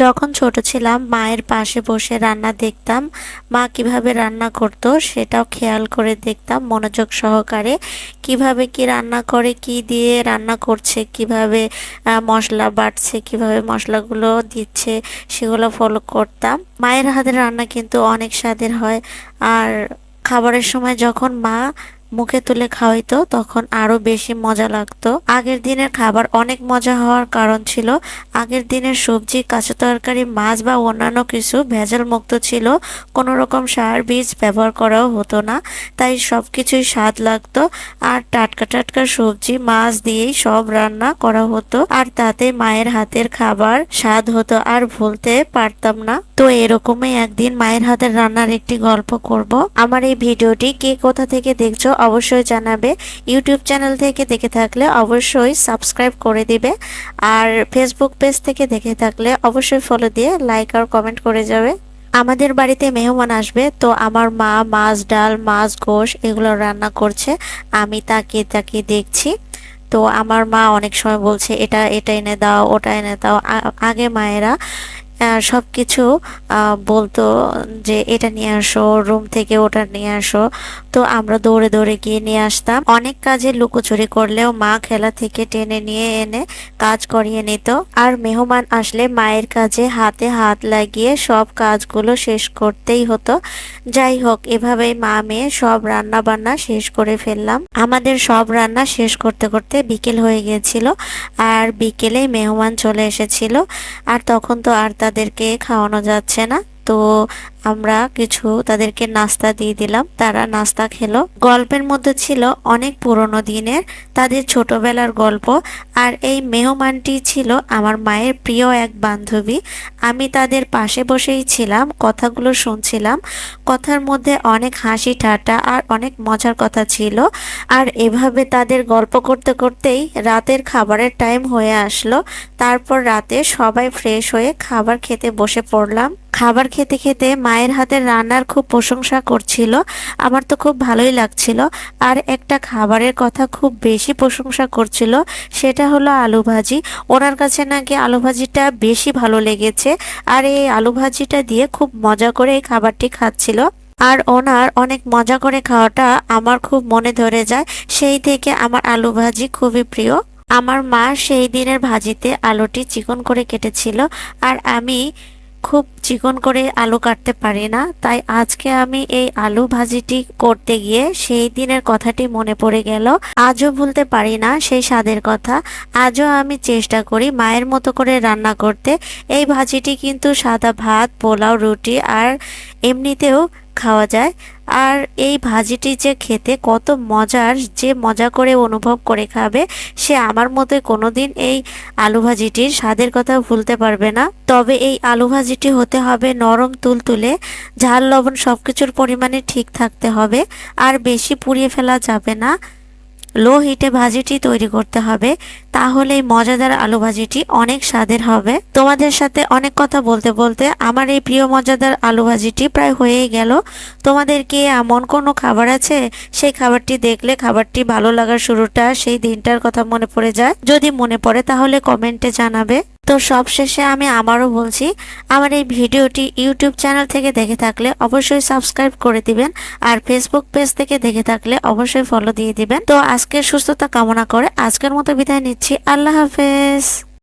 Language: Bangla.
যখন ছোট ছিলাম মায়ের পাশে বসে রান্না দেখতাম, মা কিভাবে রান্না করতো সেটাও খেয়াল করে দেখতাম মনোযোগ সহকারে। কিভাবে কি রান্না করে, কি দিয়ে রান্না করছে, কিভাবে মশলা বাটছে, কিভাবে মশলাগুলো দিচ্ছে, সেগুলো ফলো করতাম। মায়ের হাতের রান্না কিন্তু অনেক স্বাদের হয়। আর খাবারের সময় যখন মা মুখে তুলে খাওয়াইতো তখন আরো বেশি মজা লাগতো। আগের দিনের খাবার অনেক মজা হওয়ার কারণ ছিল আগের দিনের সবজি, কাঁচা তরকারি, মাছ বা অন্যান্য কিছু ভেজাল মুক্ত ছিল। কোনো রকম সার বীজ ব্যবহার করাও হতো না, তাই সবকিছুই স্বাদ লাগতো। আর টাটকা টাটকা সবজি মাছ দিয়েই সব রান্না করা হতো, আর তাতে মায়ের হাতের খাবার স্বাদ হতো আর ভুলতে পারতাম না। তো এরকমই একদিন মায়ের হাতের রান্নার একটি গল্প করব। আমার এই ভিডিওটি কে কোথা থেকে দেখছো অবশ্যই জানাবে। ইউটিউব চ্যানেল থেকে দেখে থাকলে অবশ্যই সাবস্ক্রাইব করে দিবে, আর ফেসবুক পেজ থেকে দেখে থাকলে অবশ্যই ফলো দিয়ে লাইক আর কমেন্ট করে যাবে। আমাদের বাড়িতে মেহমান আসবে, তো আমার মা মাছ, ডাল, মাছ, গোশ এগুলো রান্না করছে। আমি তাকিয়ে তাকিয়ে দেখছি। তো আমার মা অনেক সময় বলছে এটা এটা এনে দাও, ওটা এনে দাও। আগে মায়েরা সবকিছু বলতো যে এটা নিয়ে আসো, রুম থেকে ওটা নিয়ে আসো। তো আমরা দৌড়ে দৌড়ে গিয়ে নিয়ে আসতাম। অনেক কাজে লুকোচুরি করলেও মা খেলা থেকে টেনে নিয়ে এনে কাজ করিয়ে নিত। আর মেহমান আসলে মায়ের কাজে হাতে হাত লাগিয়ে সব কাজগুলো শেষ করতেই হতো। যাই হোক, এভাবেই মা মেয়ে সব রান্না বান্না শেষ করে ফেললাম। আমাদের সব রান্না শেষ করতে করতে বিকেল হয়ে গিয়েছিল, আর বিকেলেই মেহমান চলে এসেছিল। আর তখন তো আর তাদেরকে খাওয়ানো যাচ্ছে না, তো আমরা কিছু তাদেরকে নাস্তা দিয়ে দিলাম। তারা নাস্তা খেলো। গল্পের মধ্যে ছিল অনেক পুরনো দিনের তাদের ছোটবেলার গল্প। আর এই মেহমানটি ছিল আমার মায়ের প্রিয় এক বান্ধবী। আমি তাদের পাশে বসেই ছিলাম, কথাগুলো শুনছিলাম। কথার মধ্যে অনেক হাসি ঠাট্টা আর অনেক মজার কথা ছিল। আর এভাবে তাদের গল্প করতে করতেই রাতের খাবারের টাইম হয়ে আসলো। তারপর রাতে সবাই ফ্রেশ হয়ে খাবার খেতে বসে পড়লাম। খাবার খেতে খেতে মায়ের হাতের রান্নার খুব প্রশংসা করছিল। আমার তো খুব ভালোই লাগছিল। আর একটা খাবারের কথা খুব বেশি প্রশংসা করছিল, সেটা হলো আলু ভাজি। ওনার কাছে নাকি আলু ভাজিটা বেশি ভালো লেগেছে, আর এই আলু ভাজিটা দিয়ে খুব মজা করে এই খাবারটি খাচ্ছিল। আর ওনার অনেক মজা করে খাওয়াটা আমার খুব মনে ধরে যায়। সেই থেকে আমার আলু ভাজি খুবই প্রিয়। আমার মা সেই দিনের ভাজিতে আলুটি চিকন করে কেটেছিল, আর আমি খুব চিকন করে আলু কাটতে পারি না, তাই আজকে আমি এই আলু ভাজিটি করতে গিয়ে সেই দিনের কথাটি মনে পড়ে গেল। আজও ভুলতে পারি না সেই স্বাদের কথা। আজও আমি চেষ্টা করি মায়ের মতো করে রান্না করতে। এই ভাজিটি কিন্তু সাদা ভাত, পোলাও, রুটি আর এমনিতেও খাওয়া যায়। আর এই ভাজিটি যে খেতে কত মজার, যে মজা করে অনুভব করে খাবে সে আমার মতোই কোনোদিন এই আলু ভাজিটির স্বাদের কথা ভুলতে পারবে না। তবে এই আলু ভাজিটি হতে হবে নরম তুলতুলে, ঝাল লবণ সবকিছুর পরিমাণে ঠিক থাকতে হবে, আর বেশি পুড়িয়ে ফেলা যাবে না। লো হিটে ভাজিটি তৈরি করতে হবে, তাহলে এই মজাদার আলু ভাজিটি অনেক স্বাদের হবে। তোমাদের সাথে অনেক কথা বলতে বলতে আমার এই প্রিয় মজাদার আলু ভাজিটি প্রায় হয়েই গেল। তোমাদের কি এমন কোনো খাবার আছে সেই খাবারটি দেখলে খাবারটি ভালো লাগার শুরুটা সেই দিনটার কথা মনে পড়ে যায়? যদি মনে পড়ে তাহলে কমেন্টে জানাবে। তো সবশেষে আমি আবারও বলছি, আমার এই ভিডিওটি ইউটিউব চ্যানেল থেকে দেখে থাকলে অবশ্যই সাবস্ক্রাইব করে দিবেন, আর ফেসবুক পেজ থেকে দেখে থাকলে অবশ্যই ফলো দিয়ে দিবেন। তো আজকের সুস্থতা কামনা করে আজকের মতো বিদায় নিচ্ছি। আল্লাহ হাফেজ।